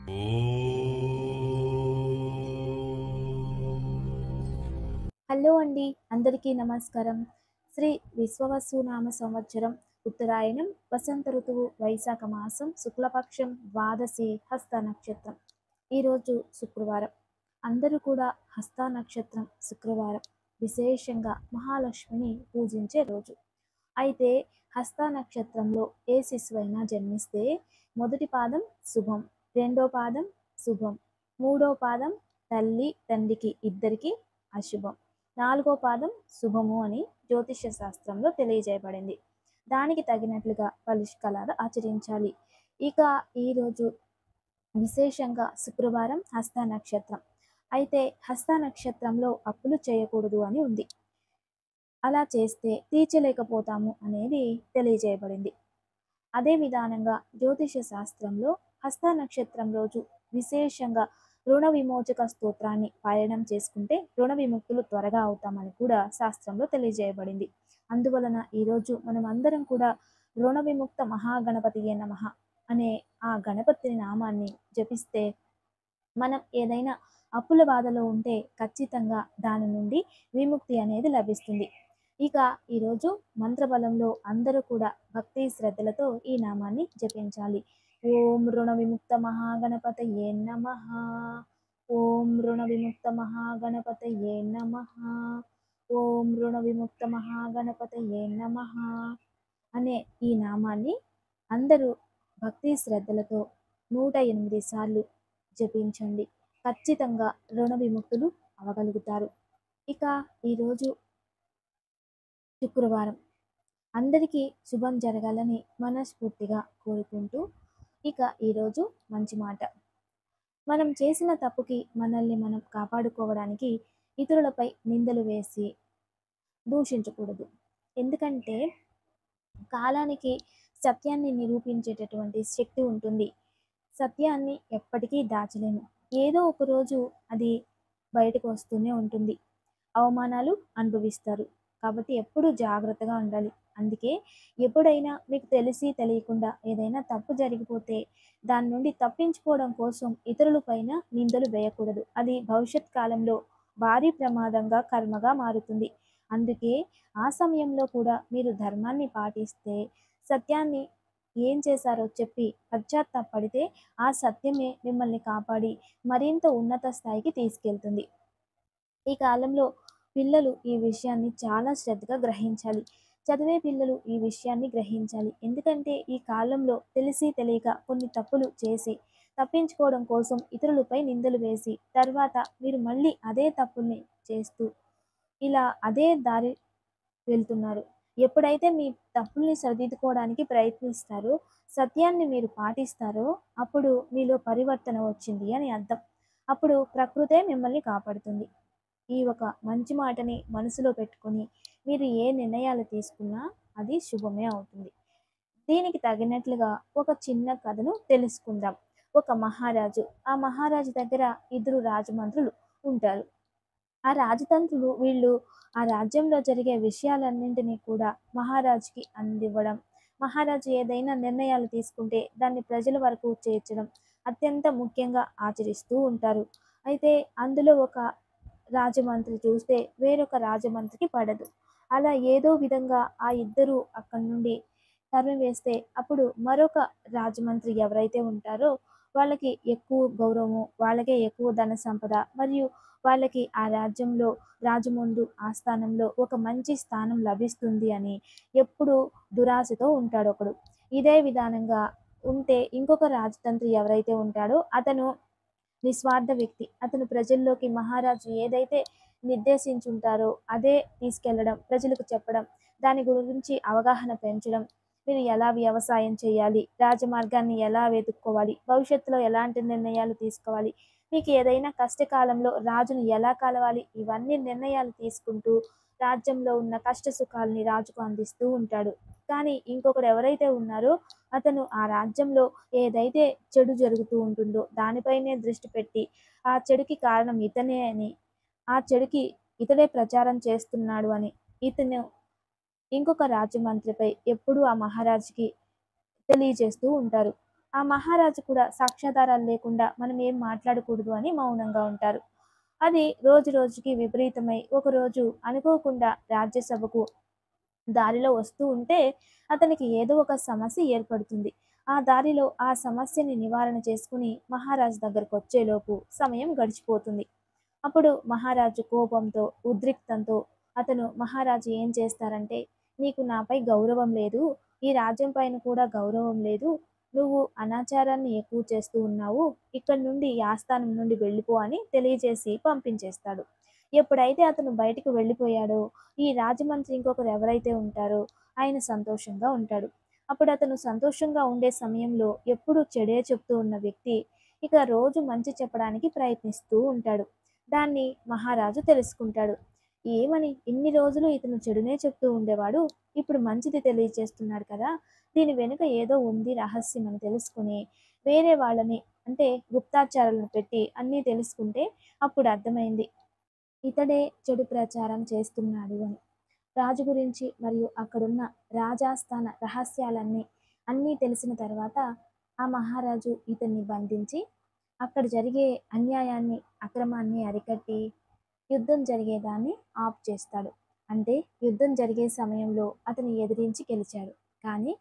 Hello అండి, అందరికీ నమస్కారం. శ్రీ విశ్వవసునామ సంవత్సరం ఉత్తరాయణం వసంత ఋతువు వైశాఖ మాసం శుక్లపక్షం ద్వాదశి హస్త నక్షత్రం. ఈరోజు శుక్రవారం. అందరూ కూడా హస్త నక్షత్రం శుక్రవారం విశేషంగా మహాలక్ష్మిని పూజించే రోజు. అయితే హస్త నక్షత్రంలో ఏ శిశువైనా జన్మిస్తే మొదటి పాదం శుభం, రెండో పాదం శుభం, మూడో పాదం తల్లి తండ్రికి ఇద్దరికి అశుభం, నాలుగో పాదం శుభము అని జ్యోతిష్య శాస్త్రంలో తెలియజేయబడింది. దానికి తగినట్లుగా పరిష్కారాలు ఆచరించాలి. ఇక ఈరోజు విశేషంగా శుక్రవారం హస్త నక్షత్రం. అయితే హస్త నక్షత్రంలో అప్పులు చేయకూడదు అని ఉంది. అలా చేస్తే తీర్చలేకపోతాము అనేది తెలియజేయబడింది. అదే విధానంగా జ్యోతిష శాస్త్రంలో హస్త నక్షత్రం రోజు విశేషంగా రుణ విమోచక స్తోత్రాన్ని పారాయణం చేసుకుంటే రుణ విముక్తులు త్వరగా అవుతామని కూడా శాస్త్రంలో తెలియజేయబడింది. అందువలన ఈరోజు మనం అందరం కూడా రుణ విముక్త మహాగణపతియే నమః అనే ఆ గణపతి నామాన్ని జపిస్తే మనం ఏదైనా అప్పుల బాధలో ఉంటే ఖచ్చితంగా దాని నుండి విముక్తి అనేది లభిస్తుంది. ఇక ఈరోజు మంత్రబలంలో అందరూ కూడా భక్తి శ్రద్ధలతో ఈ నామాన్ని జపించాలి. ఓం రుణ విముక్త మహాగణపతయే నమః, ఓం రుణ విముక్త మహాగణపతయే నమః, ఓం రుణ విముక్త మహాగణపతయే నమః అనే ఈ నామాన్ని అందరూ భక్తి శ్రద్ధలతో 108 సార్లు జపించండి. ఖచ్చితంగా రుణ విముక్తులు అవ్వగలుగుతారు. ఇక ఈరోజు శుక్రవారం అందరికీ శుభం జరగాలని మనస్ఫూర్తిగా కోరుకుంటూ ఇక ఈరోజు మంచి మాట. మనం చేసిన తప్పుకి మనల్ని మనం కాపాడుకోవడానికి ఇతరులపై నిందలు వేసి దూషించకూడదు. ఎందుకంటే కాలానికి సత్యాన్ని నిరూపించేటటువంటి శక్తి ఉంటుంది. సత్యాన్ని ఎప్పటికీ దాచలేము. ఏదో ఒక రోజు అది బయటకు వస్తూనే ఉంటుంది. అవమానాలు అనుభవిస్తారు. కాబట్టి ఎప్పుడూ జాగ్రత్తగా ఉండాలి. అందుకే ఎప్పుడైనా మీకు తెలిసి తెలియకుండా ఏదైనా తప్పు జరిగిపోతే దాని నుండి తప్పించుకోవడం కోసం ఇతరుల పైన నిందలు వేయకూడదు. అది భవిష్యత్ కాలంలో భారీ ప్రమాదంగా కర్మగా మారుతుంది. అందుకే ఆ సమయంలో కూడా మీరు ధర్మాన్ని పాటిస్తే సత్యాన్ని ఏం చేశారో చెప్పి పశ్చాత్తాపడితే ఆ సత్యమే మిమ్మల్ని కాపాడి మరింత ఉన్నత స్థాయికి తీసుకెళ్తుంది. ఈ కాలంలో పిల్లలు ఈ విషయాన్ని చాలా శ్రద్ధగా గ్రహించాలి. చదివే పిల్లలు ఈ విషయాన్ని గ్రహించాలి. ఎందుకంటే ఈ కాలంలో తెలిసి తెలియక కొన్ని తప్పులు చేసి తప్పించుకోవడం కోసం ఇతరులపై నిందలు వేసి తర్వాత మీరు మళ్ళీ అదే తప్పుల్ని చేస్తూ ఇలా అదే దారి వెళ్తున్నారు. ఎప్పుడైతే మీ తప్పుల్ని సరిదిద్దుకోవడానికి ప్రయత్నిస్తారో, సత్యాన్ని మీరు పాటిస్తారో అప్పుడు మీలో పరివర్తన వచ్చింది అని అర్థం. అప్పుడు ప్రకృతే మిమ్మల్ని కాపాడుతుంది. ఈ ఒక మంచి మాటని మనసులో పెట్టుకొని మీరు ఏ నిర్ణయాలు తీసుకున్నా అది శుభమే అవుతుంది. దీనికి తగినట్లుగా ఒక చిన్న కథను తెలుసుకుందాం. ఒక మహారాజు, ఆ మహారాజు దగ్గర ఇద్దరు రాజమంత్రులు ఉంటారు. ఆ రాజతంత్రులు వీళ్ళు ఆ రాజ్యంలో జరిగే విషయాలన్నింటినీ కూడా మహారాజుకి అందివ్వడం, మహారాజు ఏదైనా నిర్ణయాలు తీసుకుంటే దాన్ని ప్రజల వరకు చేర్చడం అత్యంత ముఖ్యంగా ఆచరిస్తూ ఉంటారు. అయితే అందులో ఒక రాజమంత్రి చూస్తే వేరొక రాజమంత్రికి పడదు. అలా ఏదో విధంగా ఆ ఇద్దరు అక్కడి నుండి తరిమివేస్తే అప్పుడు మరొక రాజమంత్రి ఎవరైతే ఉంటారో వాళ్ళకి ఎక్కువ గౌరవము, వాళ్ళకే ఎక్కువ ధన సంపద మరియు వాళ్ళకి ఆ రాజ్యంలో రాజు ముందు ఆస్థానంలో ఒక మంచి స్థానం లభిస్తుంది అని ఎప్పుడు దురాశతో ఉంటాడు ఒకడు. ఇదే విధానంగా ఉంటే ఇంకొక రాజతంత్రి ఎవరైతే ఉంటాడో అతను నిస్వార్థ వ్యక్తి. అతను ప్రజల్లోకి మహారాజు ఏదైతే నిర్దేశించుంటారో అదే తీసుకెళ్లడం, ప్రజలకు చెప్పడం, దాని గురించి అవగాహన పెంచడం, మీరు ఎలా వ్యవసాయం చేయాలి, రాజమార్గాన్ని ఎలా వెతుక్కోవాలి, భవిష్యత్తులో ఎలాంటి నిర్ణయాలు తీసుకోవాలి, మీకు ఏదైనా కష్టకాలంలో రాజును ఎలా కలవాలి, ఇవన్నీ నిర్ణయాలు తీసుకుంటూ రాజ్యంలో ఉన్న కష్ట సుఖాలని రాజుకు అందిస్తూ ఉంటాడు. కానీ ఇంకొకడు ఎవరైతే ఉన్నారో అతను ఆ రాజ్యంలో ఏదైతే చెడు జరుగుతూ ఉంటుందో దానిపైనే దృష్టి పెట్టి ఆ చెడుకి కారణం ఇతనే అని, ఆ చెడుకి ఇతడే ప్రచారం చేస్తున్నాడు అని ఇతను ఇంకొక రాజమంత్రిపై ఎప్పుడూ ఆ మహారాజుకి తెలియజేస్తూ ఉంటారు. ఆ మహారాజు కూడా సాక్ష్యాధారాలు లేకుండా మనం ఏం మాట్లాడకూడదు అని మౌనంగా ఉంటారు. అది రోజు రోజుకి విపరీతమై ఒకరోజు అనుకోకుండా రాజ్యసభకు దారిలో వస్తూ ఉంటే అతనికి ఏదో ఒక సమస్య ఏర్పడుతుంది. ఆ దారిలో ఆ సమస్యని నివారణ చేసుకుని మహారాజు దగ్గరకు వచ్చేలోపు సమయం గడిచిపోతుంది. అప్పుడు మహారాజు కోపంతో, ఉద్రిక్తంతో మహారాజు ఏం చేస్తారంటే, "నీకు నాపై గౌరవం లేదు. ఈ రాజ్యం పైన కూడా గౌరవం లేదు. నువ్వు అనాచారాన్ని ఎక్కువ చేస్తూ ఉన్నావు. ఇక్కడి నుండి ఈ ఆస్థానం నుండి వెళ్ళిపో" అని తెలియజేసి పంపించేస్తాడు. ఎప్పుడైతే అతను బయటికి వెళ్ళిపోయాడో, ఈ రాజమంత్రి ఇంకొకరు ఎవరైతే ఉంటారో ఆయన సంతోషంగా ఉంటాడు. అప్పుడు అతను సంతోషంగా ఉండే సమయంలో ఎప్పుడూ చెడే చెప్తూ ఉన్న వ్యక్తి ఇక రోజు మంచి చెప్పడానికి ప్రయత్నిస్తూ ఉంటాడు. దాన్ని మహారాజు తెలుసుకుంటాడు. ఏమని ఇన్ని రోజులు ఇతను చెడునే చెప్తూ ఉండేవాడు, ఇప్పుడు మంచిది తెలియజేస్తున్నాడు కదా! దీని వెనుక ఏదో ఉంది రహస్యం అని తెలుసుకుని, వేరే వాళ్ళని అంటే గుప్తాచారాలను పెట్టి అన్నీ తెలుసుకుంటే అప్పుడు అర్థమైంది. ఇతడే చెడు ప్రచారం చేస్తున్నాడు అని. రాజు గురించి మరియు అక్కడున్న రాజాస్థాన రహస్యాలన్నీ అన్నీ తెలిసిన తర్వాత ఆ మహారాజు ఇతన్ని బంధించి అక్కడ జరిగే అన్యాయాన్ని, అక్రమాన్ని అరికట్టి యుద్ధం జరిగేదాన్ని ఆప్ చేస్తాడు. అంటే యుద్ధం జరిగే సమయంలో అతను ఎదిరించి గెలిచాడు. కానీ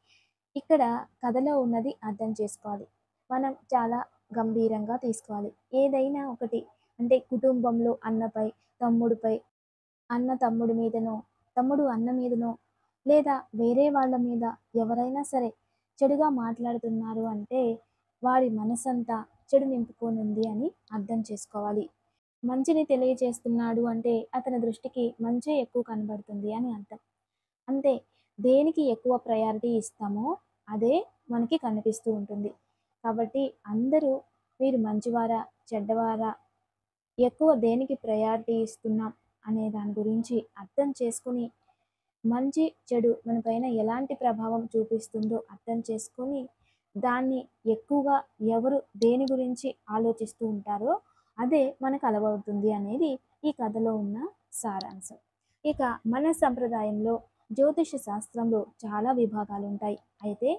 ఇక్కడ కథలో ఉన్నది అర్థం చేసుకోవాలి. మనం చాలా గంభీరంగా తీసుకోవాలి. ఏదైనా ఒకటి అంటే కుటుంబంలో అన్నపై, తమ్ముడిపై, అన్న తమ్ముడి మీదనో, తమ్ముడు అన్న మీదనో లేదా వేరే వాళ్ళ మీద ఎవరైనా సరే చెడుగా మాట్లాడుతున్నారు అంటే వాడి మనసంతా చెడు నింపుకొనుంది అని అర్థం చేసుకోవాలి. మంచిని తెలియచేస్తున్నాడు అంటే అతని దృష్టికి మంచే ఎక్కువ కనబడుతుంది అని అర్థం. అంతే. దేనికి ఎక్కువ ప్రయారిటీ ఇస్తామో అదే మనకి కనిపిస్తూ ఉంటుంది. కాబట్టి అందరూ మీరు మంచివారా? చెడ్డవారా? ఎక్కువ దేనికి ప్రయారిటీ ఇస్తున్నాం అనే దాని గురించి అర్థం చేసుకొని, మంచి, చెడు మన పైన ఎలాంటి ప్రభావం చూపిస్తుందో అర్థం చేసుకొని, దాన్ని ఎక్కువగా ఎవరు దేని గురించి ఆలోచిస్తూ ఉంటారో అదే మనకు అలవడుతుంది అనేది ఈ కథలో ఉన్న సారాంశం. ఇక మన సంప్రదాయంలో జ్యోతిష శాస్త్రంలో చాలా విభాగాలు ఉంటాయి. అయితే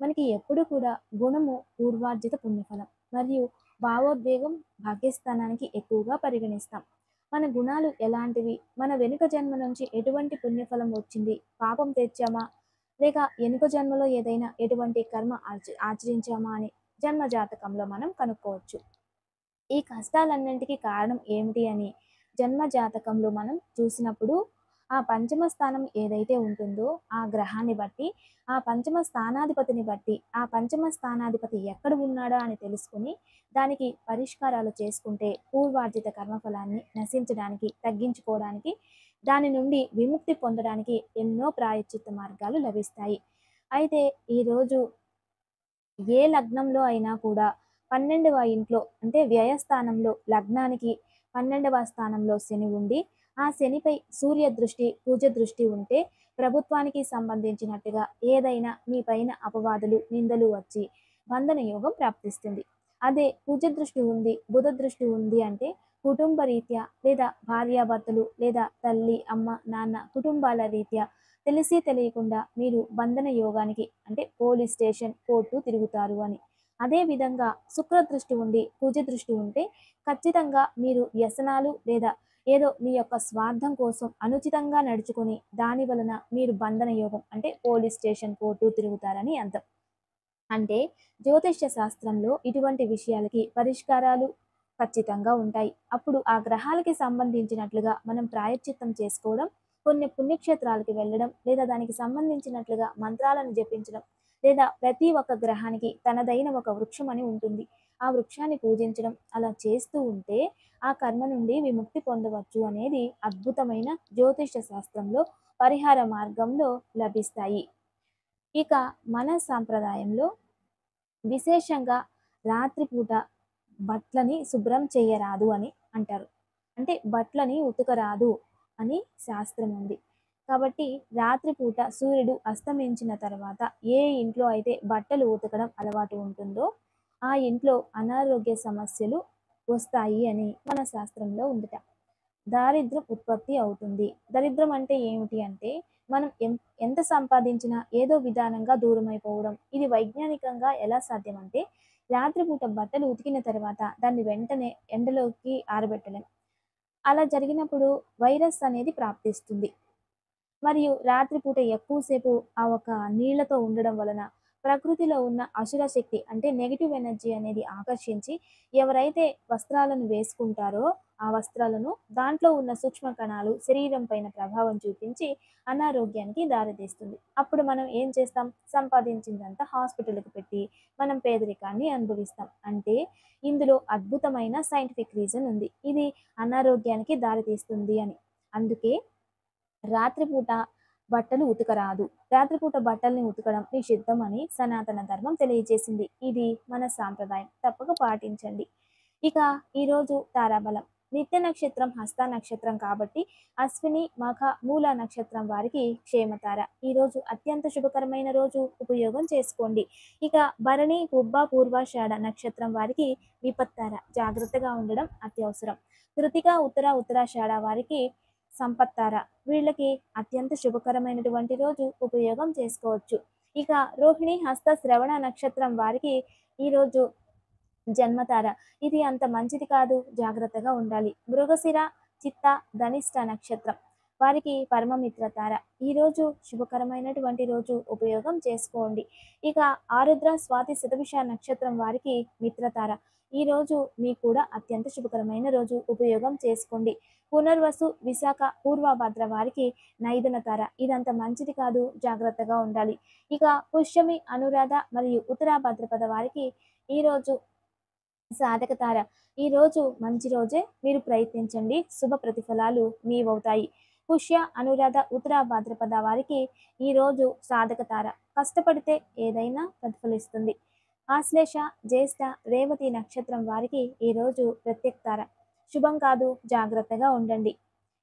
మనకి ఎప్పుడు కూడా గుణము పూర్వార్జిత పుణ్యఫలం మరియు భావోద్వేగం భాగ్యస్థానానికి ఎక్కువగా పరిగణిస్తాం. మన గుణాలు ఎలాంటివి, మన వెనుక జన్మ నుంచి ఎటువంటి పుణ్యఫలం వచ్చింది, పాపం తెచ్చామా లేక వెనుక జన్మలో ఏదైనా ఎటువంటి కర్మ ఆచరించామా అని జన్మ జాతకంలో మనం కనుక్కోవచ్చు. ఈ కష్టాలన్నింటికి కారణం ఏమిటి అని జన్మ జాతకంలో మనం చూసినప్పుడు ఆ పంచమ స్థానం ఏదైతే ఉంటుందో ఆ గ్రహాన్ని బట్టి, ఆ పంచమ స్థానాధిపతిని బట్టి, ఆ పంచమ స్థానాధిపతి ఎక్కడ ఉన్నాడా అని తెలుసుకుని దానికి పరిష్కారాలు చేసుకుంటే పూర్వార్జిత కర్మఫలాన్ని నశించడానికి, తగ్గించుకోవడానికి, దాని నుండి విముక్తి పొందడానికి ఎన్నో ప్రాయశ్చిత్త మార్గాలు లభిస్తాయి. అయితే ఈరోజు ఏ లగ్నంలో అయినా కూడా 12వ ఇంట్లో అంటే వ్యయస్థానంలో లగ్నానికి 12వ స్థానంలో శని ఉండి, ఆ శనిపై సూర్య దృష్టి, కుజ దృష్టి ఉంటే ప్రభుత్వానికి సంబంధించినట్టుగా ఏదైనా మీ పైన అపవాదులు, నిందలు వచ్చి బంధన యోగం ప్రాప్తిస్తుంది. అదే కుజ దృష్టి ఉంది, బుధ దృష్టి ఉంది అంటే కుటుంబ రీత్యా లేదా భార్యాభర్తలు లేదా తల్లి, అమ్మ, నాన్న కుటుంబాల రీత్యా తెలిసి తెలియకుండా మీరు బంధన యోగానికి అంటే పోలీస్ స్టేషన్, కోర్టు తిరుగుతారు అని. అదే విధంగా శుక్ర దృష్టి ఉండి కుజ దృష్టి ఉంటే ఖచ్చితంగా మీరు వ్యసనాలు లేదా ఏదో మీ యొక్క స్వార్థం కోసం అనుచితంగా నడుచుకొని దాని వలన మీరు బంధన యోగం అంటే పోలీస్ స్టేషన్, కోర్టు తిరుగుతారని అర్థం. అంటే జ్యోతిష్య శాస్త్రంలో ఇటువంటి విషయాలకి పరిష్కారాలు ఖచ్చితంగా ఉంటాయి. అప్పుడు ఆ గ్రహాలకి సంబంధించినట్లుగా మనం ప్రాయశ్చిత్తం చేసుకోవడం, కొన్ని పుణ్యక్షేత్రాలకి వెళ్ళడం లేదా దానికి సంబంధించినట్లుగా మంత్రాలను జపించడం లేదా ప్రతి ఒక్క గ్రహానికి తనదైన ఒక వృక్షం అని ఉంటుంది. ఆ వృక్షాన్ని పూజించడం అలా చేస్తూ ఉంటే ఆ కర్మ నుండి విముక్తి పొందవచ్చు అనేది అద్భుతమైన జ్యోతిష్య శాస్త్రంలో పరిహార మార్గంలో లభిస్తాయి. ఇక మన సాంప్రదాయంలో విశేషంగా రాత్రిపూట బట్టలని శుభ్రం చేయరాదు అని అంటారు. అంటే బట్టలని ఉతకరాదు అని శాస్త్రం ఉంది. కాబట్టి రాత్రిపూట సూర్యుడు అస్తమించిన తర్వాత ఏ ఇంట్లో అయితే బట్టలు ఉతకడం అలవాటు ఉంటుందో ఆ ఇంట్లో అనారోగ్య సమస్యలు వస్తాయి అని మన శాస్త్రంలో ఉందిట. దారిద్ర్యం ఉత్పత్తి అవుతుంది. దరిద్రం అంటే ఏమిటి అంటే మనం ఎంత సంపాదించినా ఏదో విధానంగా దూరమైపోవడం. ఇది వైజ్ఞానికంగా ఎలా సాధ్యమంటే రాత్రిపూట బట్టలు ఉతికిన తర్వాత దాన్ని వెంటనే ఎండలోకి ఆరబెట్టలేం. అలా జరిగినప్పుడు వైరస్ అనేది ప్రాప్తిస్తుంది. మరియు రాత్రిపూట ఎక్కువ సేపు ఆ ఒక నీళ్లతో ఉండడం వలన ప్రకృతిలో ఉన్న అసుర శక్తి అంటే నెగెటివ్ ఎనర్జీ అనేది ఆకర్షించి ఎవరైతే వస్త్రాలను వేసుకుంటారో ఆ వస్త్రాలను దాంట్లో ఉన్న సూక్ష్మ కణాలు శరీరం పైన ప్రభావం చూపించి అనారోగ్యానికి దారితీస్తుంది. అప్పుడు మనం ఏం చేస్తాం? సంపాదించిందంతా హాస్పిటల్‌కి పెట్టి మనం పేదరికాన్ని అనుభవిస్తాం. అంటే ఇందులో అద్భుతమైన సైంటిఫిక్ రీజన్ ఉంది. ఇది అనారోగ్యానికి దారితీస్తుంది అని. అందుకే రాత్రిపూట బట్టలు ఉతకరాదు. రాత్రిపూట బట్టల్ని ఉతకడం నిషిద్ధం అని సనాతన ధర్మం తెలియజేసింది. ఇది మన సాంప్రదాయం. తప్పక పాటించండి. ఇక ఈరోజు తారాబలం. నిత్య నక్షత్రం హస్త నక్షత్రం కాబట్టి అశ్విని, మఖ, మూల నక్షత్రం వారికి క్షేమతార. ఈరోజు అత్యంత శుభకరమైన రోజు. ఉపయోగం చేసుకోండి. ఇక భరణి, పుబ్బ, పూర్వాషాఢ నక్షత్రం వారికి విపత్తార. జాగ్రత్తగా ఉండడం అత్యవసరం. కృతిక, ఉత్తరాషాఢ వారికి సంపత్తార. వీళ్ళకి అత్యంత శుభకరమైనటువంటి రోజు. ఉపయోగం చేసుకోవచ్చు. ఇక రోహిణి, హస్త, శ్రవణ నక్షత్రం వారికి ఈరోజు జన్మతార. ఇది అంత మంచిది కాదు. జాగ్రత్తగా ఉండాలి. మృగశిర, చిత్త, ధనిష్ట నక్షత్రం వారికి పరమమిత్ర తార. ఈరోజు శుభకరమైనటువంటి రోజు. ఉపయోగం చేసుకోండి. ఇక ఆరుద్ర, స్వాతి, శతభిష నక్షత్రం వారికి మిత్రతార. ఈరోజు మీకు కూడా అత్యంత శుభకరమైన రోజు. ఉపయోగం చేసుకోండి. పునర్వసు, విశాఖ, పూర్వభద్ర వారికి నైదన తార. ఇదంత మంచిది కాదు. జాగ్రత్తగా ఉండాలి. ఇక పుష్యమి, అనురాధ మరియు ఉత్తర భద్రపద వారికి ఈరోజు సాధక తార. ఈరోజు మంచి రోజే. మీరు ప్రయత్నించండి. శుభ ప్రతిఫలాలు మీవవుతాయి. పుష్య, అనురాధ, ఉత్తర భాద్రపద వారికి ఈరోజు సాధక తార. కష్టపడితే ఏదైనా ప్రతిఫలిస్తుంది. ఆశ్లేష, జ్యేష్ఠ, రేవతి నక్షత్రం వారికి ఈరోజు ప్రత్యక్ తార. శుభం కాదు. జాగ్రత్తగా ఉండండి.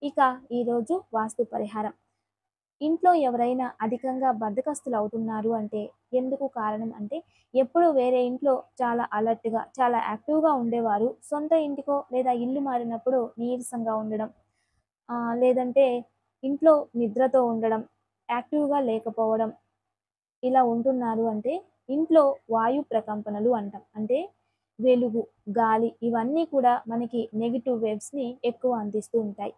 ఇక ఈరోజు వాస్తు పరిహారం. ఇంట్లో ఎవరైనా అధికంగా బద్ధకస్తులు అవుతున్నారు అంటే ఎందుకు కారణం అంటే ఎప్పుడు వేరే ఇంట్లో చాలా అలర్ట్‌గా, చాలా యాక్టివ్‌గా ఉండేవారు. సొంత ఇంటికో లేదా ఇల్లు మారినప్పుడు నీరసంగా ఉండడం, లేదంటే ఇంట్లో నిద్రతో ఉండడం, యాక్టివ్‌గా లేకపోవడం ఇలా ఉంటున్నారు అంటే ఇంట్లో వాయు ప్రకంపనలు అంటాం. అంటే వెలుగు, గాలి ఇవన్నీ కూడా మనకి నెగెటివ్ వేవ్స్‌ని ఎక్కువ అందిస్తూ ఉంటాయి.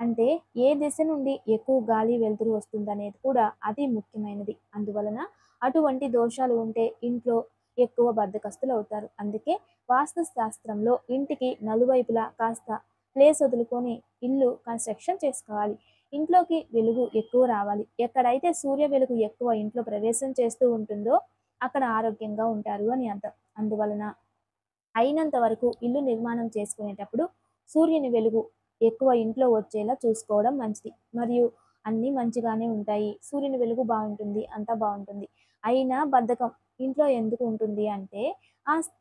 అంటే ఏ దిశ నుండి ఎక్కువ గాలి వెలుతురు వస్తుందనేది కూడా అతి ముఖ్యమైనది. అందువలన అటువంటి దోషాలు ఉంటే ఇంట్లో ఎక్కువ బద్ధకస్తులు అవుతారు. అందుకే వాస్తు శాస్త్రంలో ఇంటికి నలువైపులా కాస్త ప్లేస్ వదులుకొని ఇల్లు కన్స్ట్రక్షన్ చేసుకోవాలి. ఇంట్లోకి వెలుగు ఎక్కువ రావాలి. ఎక్కడైతే సూర్య వెలుగు ఎక్కువ ఇంట్లో ప్రవేశం చేస్తూ ఉంటుందో అక్కడ ఆరోగ్యంగా ఉంటారు అని అర్థం. అందువలన అయినంత వరకు ఇల్లు నిర్మాణం చేసుకునేటప్పుడు సూర్యుని వెలుగు ఎక్కువ ఇంట్లో వచ్చేలా చూసుకోవడం మంచిది. మరియు అన్నీ మంచిగానే ఉంటాయి. సూర్యుని వెలుగు బావుంటుంది. అంతా బావుంటుంది. అయినా బద్ధకం ఇంట్లో ఎందుకు ఉంటుంది అంటే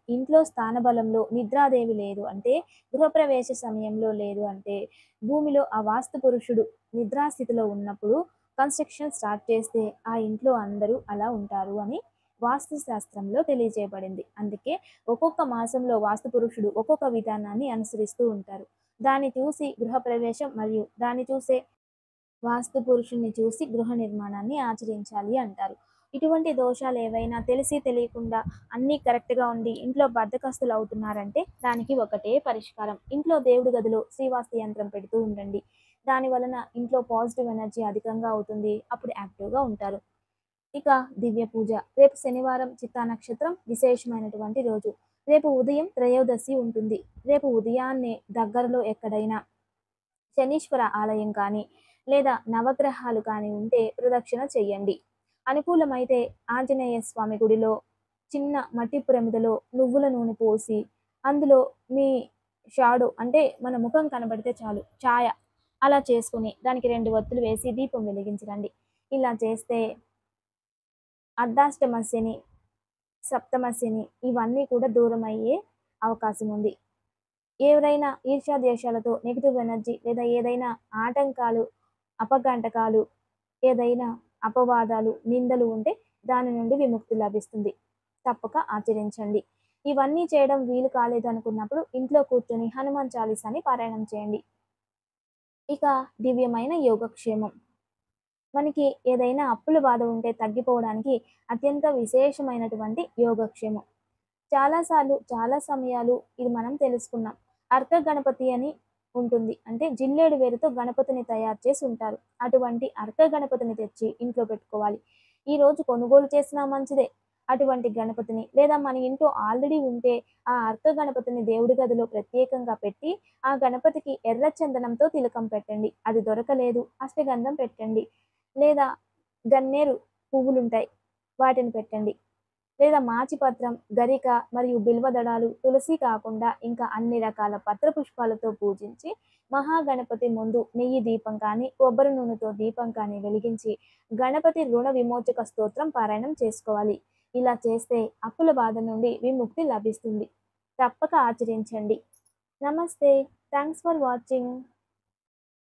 ఇంట్లో స్థానబలంలో నిద్రాదేవి లేదు అంటే గృహప్రవేశ సమయంలో లేదు అంటే భూమిలో ఆ వాస్తు పురుషుడు నిద్రాస్థితిలో ఉన్నప్పుడు కన్స్ట్రక్షన్ స్టార్ట్ చేస్తే ఆ ఇంట్లో అందరూ అలా ఉంటారు అని వాస్తు శాస్త్రంలో తెలియజేయబడింది. అందుకే ఒక్కొక్క మాసంలో వాస్తు పురుషుడు ఒక్కొక్క విధానాన్ని అనుసరిస్తూ ఉంటారు. దాన్ని చూసి గృహప్రవేశం మరియు దాన్ని చూసే వాస్తు పురుషుణ్ణి చూసి గృహ నిర్మాణాన్ని ఆచరించాలి అంటారు. ఇటువంటి దోషాలు ఏవైనా తెలిసి తెలియకుండా అన్నీ కరెక్ట్‌గా ఉండి ఇంట్లో బద్ధకస్తులు అవుతున్నారంటే దానికి ఒకటే పరిష్కారం. ఇంట్లో దేవుడి గదిలో శ్రీవాస్తు యంత్రం పెడుతూ ఉండండి. దాని వలన ఇంట్లో పాజిటివ్ ఎనర్జీ అధికంగా అవుతుంది. అప్పుడు యాక్టివ్‌గా ఉంటారు. ఇక దివ్య పూజ. రేపు శనివారం చిత్తా నక్షత్రం విశేషమైనటువంటి రోజు. రేపు ఉదయం త్రయోదశి ఉంటుంది. రేపు ఉదయాన్నే దగ్గరలో ఎక్కడైనా శనీశ్వర ఆలయం కానీ, లేదా నవగ్రహాలు కానీ ఉంటే ప్రదక్షిణ చెయ్యండి. అనుకూలమైతే ఆంజనేయ స్వామి గుడిలో చిన్న మట్టి ప్రమిదలో నువ్వుల నూనె పోసి, అందులో మీ షాడో అంటే మన ముఖం కనబడితే చాలు ఛాయ అలా చేసుకొని దానికి 2 ఒత్తులు వేసి దీపం వెలిగించరండి. ఇలా చేస్తే అర్ధాష్టమ శని, సప్తమ శని ఇవన్నీ కూడా దూరమయ్యే అవకాశం ఉంది. ఎవరైనా ఈర్ష్యాద్వేషాలతో నెగెటివ్ ఎనర్జీ లేదా ఏదైనా ఆటంకాలు, అపగంటకాలు, ఏదైనా అపవాదాలు, నిందలు ఉంటే దాని నుండి విముక్తి లభిస్తుంది. తప్పక ఆచరించండి. ఇవన్నీ చేయడం వీలు కాలేదనుకున్నప్పుడు ఇంట్లో కూర్చొని హనుమాన్ చాలీసాని పారాయణం చేయండి. ఇక దివ్యమైన యోగక్షేమం. మనకి ఏదైనా అప్పుల బాధ ఉంటే తగ్గిపోవడానికి అత్యంత విశేషమైనటువంటి యోగక్షేమం. చాలాసార్లు, చాలా సమయాలు ఇది మనం తెలుసుకున్నాం. అర్క గణపతి అని ఉంటుంది. అంటే జిల్లేడు వేరుతో గణపతిని తయారు చేసి ఉంటారు. అటువంటి అర్క గణపతిని తెచ్చి ఇంట్లో పెట్టుకోవాలి. ఈరోజు కొనుగోలు చేసినా మంచిదే. అటువంటి గణపతిని లేదా మన ఇంట్లో ఆల్రెడీ ఉంటే ఆ అర్క గణపతిని దేవుడి గదిలో ప్రత్యేకంగా పెట్టి ఆ గణపతికి ఎర్ర చందనంతో తిలకం పెట్టండి. అది దొరకలేదు అష్టగంధం పెట్టండి. లేదా గన్నేరు పువ్వులుంటాయి. వాటిని పెట్టండి. లేదా మాచిపత్రం, గరిక మరియు బిల్వదళాలు, తులసి కాకుండా ఇంకా అన్ని రకాల పత్ర పుష్పాలతో పూజించి మహాగణపతి ముందు నెయ్యి దీపం కానీ, కొబ్బరి నూనెతో దీపం కానీ వెలిగించి గణపతి రుణ విమోచక స్తోత్రం పారాయణం చేసుకోవాలి. ఇలా చేస్తే అప్పుల బాధ నుండి విముక్తి లభిస్తుంది. తప్పక ఆచరించండి. నమస్తే. Thanks for watching.